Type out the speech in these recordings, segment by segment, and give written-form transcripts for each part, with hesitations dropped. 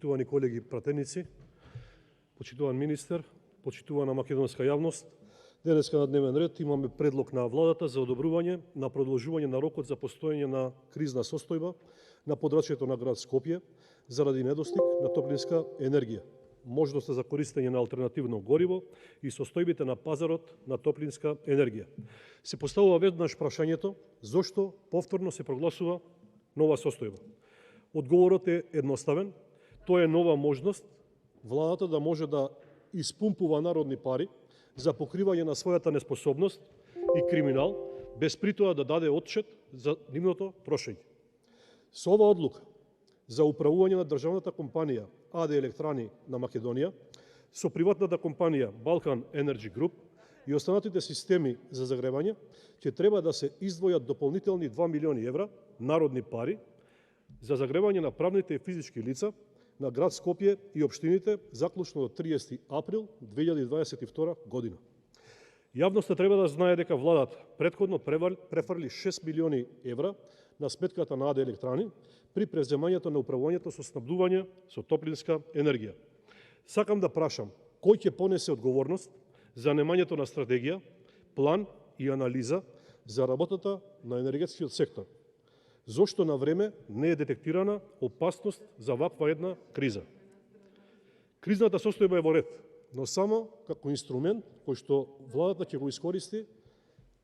Почитувани колеги пратеници, почитуван министер, почитувана македонска јавност, денеска на дневен ред имаме предлог на владата за одобрување на продолжување на рокот за постоење на кризна состојба на подрачјето на град Скопје заради недостиг на топлинска енергија, можноста за користење на алтернативно гориво и состојбите на пазарот на топлинска енергија. Се поставува веднаш прашањето зошто повторно се прогласува нова состојба. Одговорот е едноставен. Тоа е нова можност владата да може да испумпува народни пари за покривање на својата неспособност и криминал, без при тоа да даде отчет за нивното трошење. Со ова одлука за управување на државната компанија АД Електрани на Македонија, со приватната компанија Balkan Energy Group и останатите системи за загревање, ќе треба да се издвојат дополнителни 2 милиони евра народни пари за загревање на правните и физички лица на град Скопје и општините заклучно до 30 април 2022 година. Јавноста треба да знае дека владата претходно префрли 6 милиони евра на сметката на АД Електрани при преземањето на управувањето со снабдување со топлинска енергија. Сакам да прашам, кој ќе понесе одговорност за немањето на стратегија, план и анализа за работата на енергетскиот сектор? Зошто на време не е детектирана опасност за ваква една криза? Кризната состојба е во ред, но само како инструмент кој што владата ќе го искористи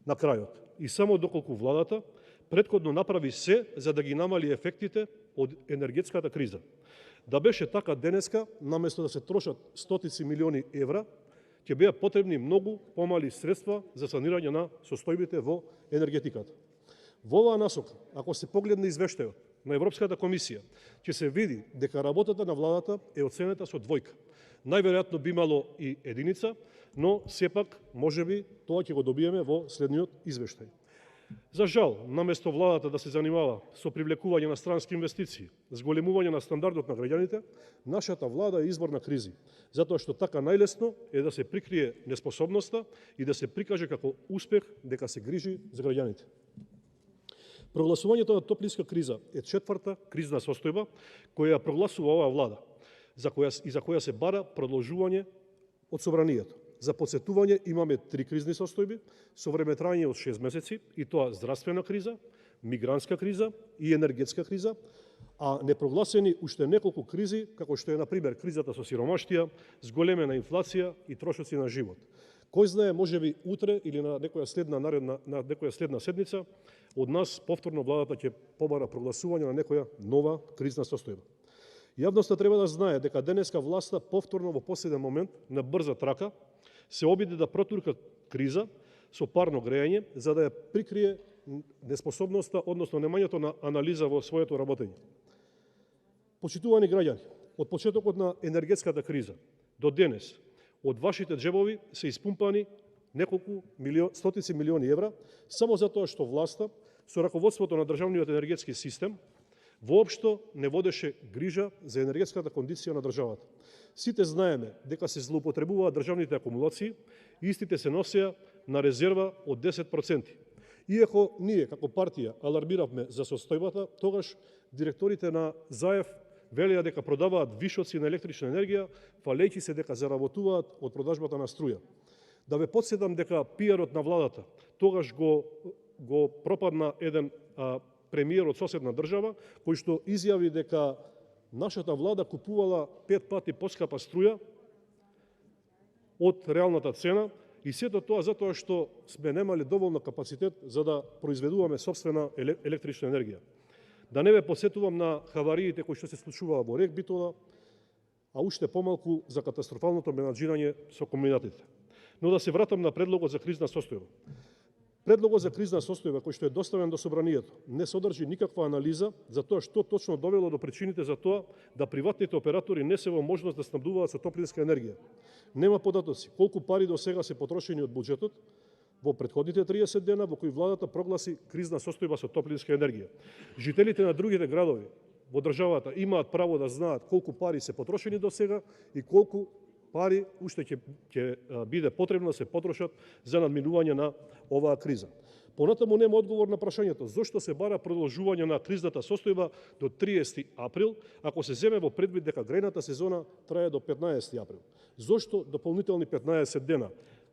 на крајот. И само доколку владата претходно направи се за да ги намали ефектите од енергетската криза. Да беше така денеска, наместо да се трошат стотици милиони евра, ќе беа потребни многу помали средства за санирање на состојбите во енергетиката. Во оваа насока, ако се погледне извештајот на Европската комисија, ќе се види дека работата на владата е оценета со двојка. Најверојатно би имало и единица, но сепак можеби тоа ќе го добиеме во следниот извештај. За жал, наместо владата да се занимава со привлекување на странски инвестиции, зголемување на стандардот на граѓаните, нашата влада е извор на кризи, затоа што така најлесно е да се прикрие неспособноста и да се прикаже како успех дека се грижи за граѓаните. Прогласувањето на топлинска криза е четврта кризна состојба која ја прогласува оваа влада, за која се бара продолжување од собранието. За потсетување имаме 3 кризни состојби со време трајање од 6 месеци, и тоа здравствена криза, мигрантска криза и енергетска криза, а непрогласени уште неколку кризи, како што е на пример кризата со сиромаштија, зголемена инфлација и трошоци на живот. Кој знае, можеби утре или на некоја следна седница од нас повторно владата ќе побара прогласување на некоја нова кризна состојба. Јавноста треба да знае дека денеска власта повторно во последен момент на брза трака се обиде да протурка криза со парно грејање за да ја прикрие неспособноста, односно немањето на анализа во своето работење. Почитувани граѓани, од почетокот на енергетската криза до денес од вашите джебови се испумпани неколку стотици милиони евра само затоа што власта со раководството на државниот енергетски систем воопшто не водеше грижа за енергетската кондиција на државата. Сите знаеме дека се злоупотребуваат државните акумулации и истите се носеа на резерва од 10%. Иако ние како партија алармиравме за состојбата, тогаш директорите на ЗАЕВ велеа дека продаваат вишоци на електрична енергија, фалејќи се дека заработуваат од продажбата на струја. Да ве потсетам дека пиарот на владата тогаш го пропадна еден премиер од соседна држава, кој што изјави дека нашата влада купувала 5 пати поскапа струја од реалната цена, и сето тоа затоа што сме немали доволно капацитет за да произведуваме сопствена електрична енергија. Да не ве посетувам на хавариите кои што се случуваа во РЕК Битола, а уште помалку за катастрофалното менаџирање со комбинатите. Но да се вратам на предлогот за кризна состојба. Предлогот за кризна состојба кој што е доставен до собранието не содржи никаква анализа за тоа што точно довело до причините за тоа да приватните оператори не се во можност да снабдуваат со топлинска енергија. Нема податоци колку пари до сега се потрошени од буџетот во претходните 30 дена во кои владата прогласи кризна состојба со топлинска енергија. Жителите на другите градови во државата имаат право да знаат колку пари се потрошени до сега и колку пари уште ќе биде потребно да се потрошат за надминување на оваа криза. Понатаму нема одговор на прашањето зошто се бара продолжување на кризната состојба до 30 април, ако се земе во предвид дека грејната сезона трае до 15 април. Зошто дополнителни 15 дена?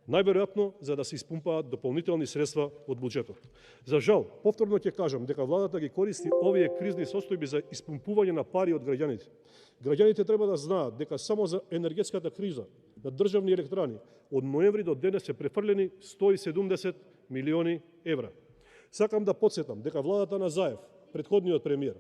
Најверојатно за да се испумпаат дополнителни средства од буџетот. За жал, повторно ќе кажам дека владата ги користи овие кризни состојби за испумпување на пари од граѓаните. Граѓаните треба да знаат дека само за енергетската криза на државни електрани од ноември до денес се префрлени 170 милиони евра. Сакам да потсетам дека владата на Заев, претходниот премиер,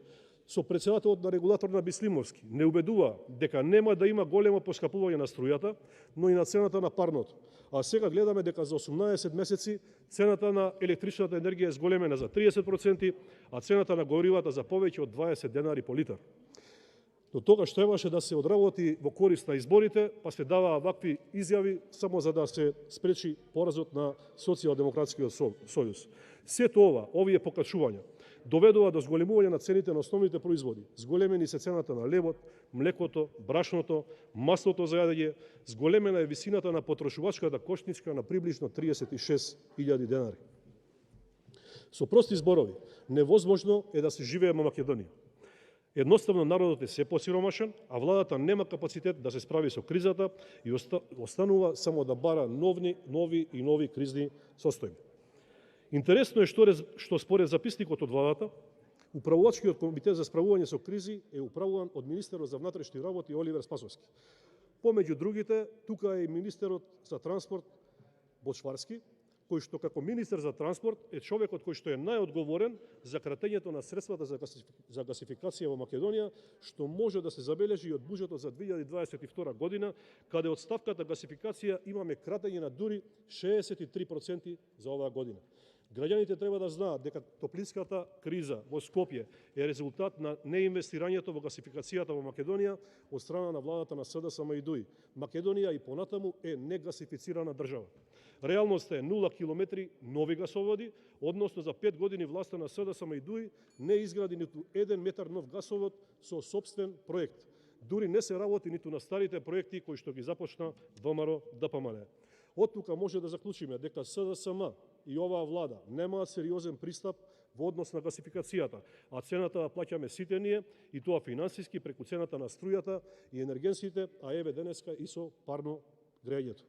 со председателот на регулаторна Бислимовски не убедува дека нема да има големо поскапување на струјата, но и на цената на парното. А сега гледаме дека за 18 месеци цената на електричната енергија е зголемена за 30%, а цената на горивата за повеќе од 20 денари по литар. До тогаш требаше да се одработи во корист на изборите, па се даваа вакви изјави само за да се спречи поразот на Социјалдемократскиот сојуз. Сето овие покачувања доведува до зголемување на цените на основните производи. Зголемени се цената на лебот, млекото, брашното, маслото за јадење, зголемена е висината на потрошувачката кошничка на приближно 36.000 денари. Со прости зборови, невозможно е да се живее во Македонија. Едноставно народот е се посиромашен, а владата нема капацитет да се справи со кризата и останува само да бара нови кризни состојби. Интересно е што според записникот од владата, управувачкиот комитет за справување со кризи е управуван од министерот за внатрешни работи Оливер Спасовски. Помеѓу другите, тука е и министерот за транспорт Бочварски, кој што како министер за транспорт е човекот кој што е најодговорен за кратењето на средствата за гасификација во Македонија, што може да се забележи и од буџетот за 2022 година, каде од ставката гасификација имаме кратење на дури 63% за оваа година. Граѓаните треба да знаат дека топлинската криза во Скопје е резултат на неинвестирањето во гасификацијата во Македонија од страна на владата на СДСМ и ДУИ. Македонија и понатаму е негасифицирана држава. Реалноста е 0 километри нови гасоводи, односно за 5 години власта на СДСМ и ДУИ не изгради ниту 1 метар нов гасовод со сопствен проект. Дури не се работи ниту на старите проекти кои што ги започна ВМРО ДПМН. Од тука може да заклучиме дека СДСМ и оваа влада немаат сериозен пристап во однос на гасификацијата, а цената да плаќаме сите ние, и тоа финансиски преку цената на струјата и енергенсите, а еве денеска и со парно грејењето.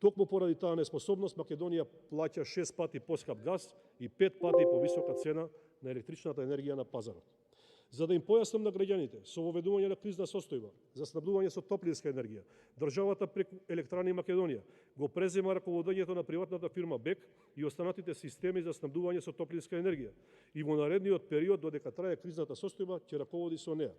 Токму поради таа неспособност Македонија плаќа 6 пати поскап газ и 5 пати повисока цена на електричната енергија на пазарот. За да им појаснам на граѓаните, со воведување на кризна состојба за снабдување со топлинска енергија, државата преку Електрани Македонија го презема раководењето на приватната фирма БЕК и останатите системи за снабдување со топлинска енергија и во наредниот период додека трае кризната состојба ќе раководи со неа.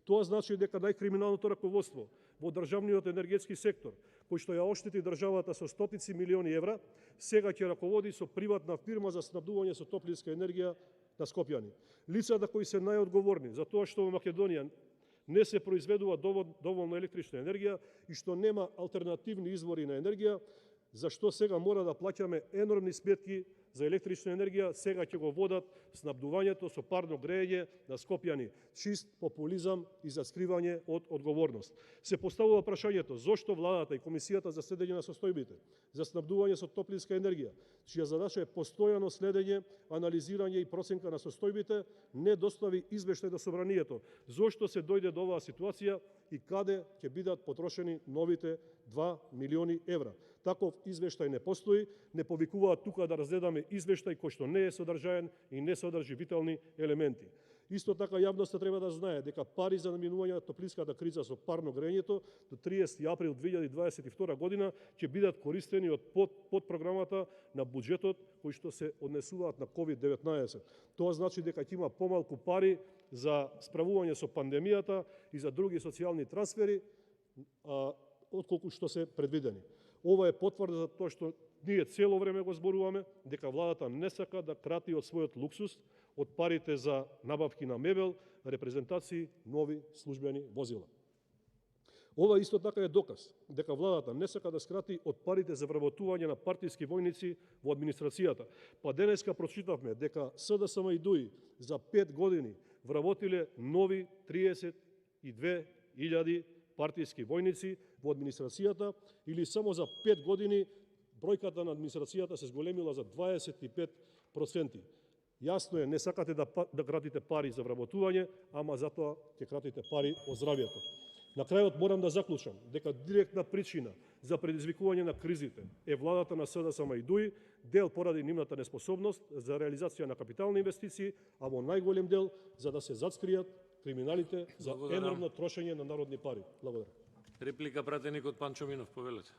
Тоа значи дека најкриминалното раководство во државниот енергетски сектор, кој што ја оштети државата со стотици милиони евра, сега ќе раководи со приватна фирма за снабдување со топлинска енергија на скопјани. Лицата кои се најодговорни за тоа што во Македонија не се произведува доволно електрична енергија и што нема алтернативни извори на енергија, зашто сега мора да плаќаме енормни сметки за електрична енергија, сега ќе го водат снабдувањето со парно грејење на скопјани. Чист популизам и заскривање од одговорност. Се поставува прашањето зошто владата и Комисијата за следење на состојбите за снабдување со топлинска енергија, чија задача е постојано следење, анализирање и проценка на состојбите, не достави извештај до собранието. Зошто се дојде до оваа ситуација и каде ќе бидат потрошени новите 2 милиони евра? Таков извештај не постои, не повикуваат тука да разгледаме извештај кој што не е содржаен и не содржи витални елементи. Исто така јавноста треба да знае дека пари за наминување на топлинската криза со парно грејењето до 30 април 2022 година ќе бидат користени од подпрограмата на буџетот кои што се однесуваат на COVID-19. Тоа значи дека ќе има помалку пари за справување со пандемијата и за други социјални трансфери, отколку што се предвидени. Ова е потврда за тоа што ние цело време го зборуваме дека владата не сака да крати од својот луксус, од парите за набавки на мебел, репрезентации, нови службени возила. Ова исто така е доказ дека владата не сака да скрати од парите за вработување на партиски војници во администрацијата. Па денеска прочитавме дека СДСМ и ДУИ за 5 години вработиле нови 32.000 партијски војници во администрацијата или само за 5 години бројката на администрацијата се зголемила за 25%. Јасно е, не сакате да кратите пари за вработување, ама затоа ќе кратите пари од здравјето. На крајот морам да заклучам дека директна причина за предизвикување на кризите е владата на СДСМ и ДУИ, дел поради нивната неспособност за реализација на капитални инвестиции, а во најголем дел за да се зацкријат криминалите за енормно трошење на народни пари. Благодарам. Реплика пратеник од Панчо Минов, повелете.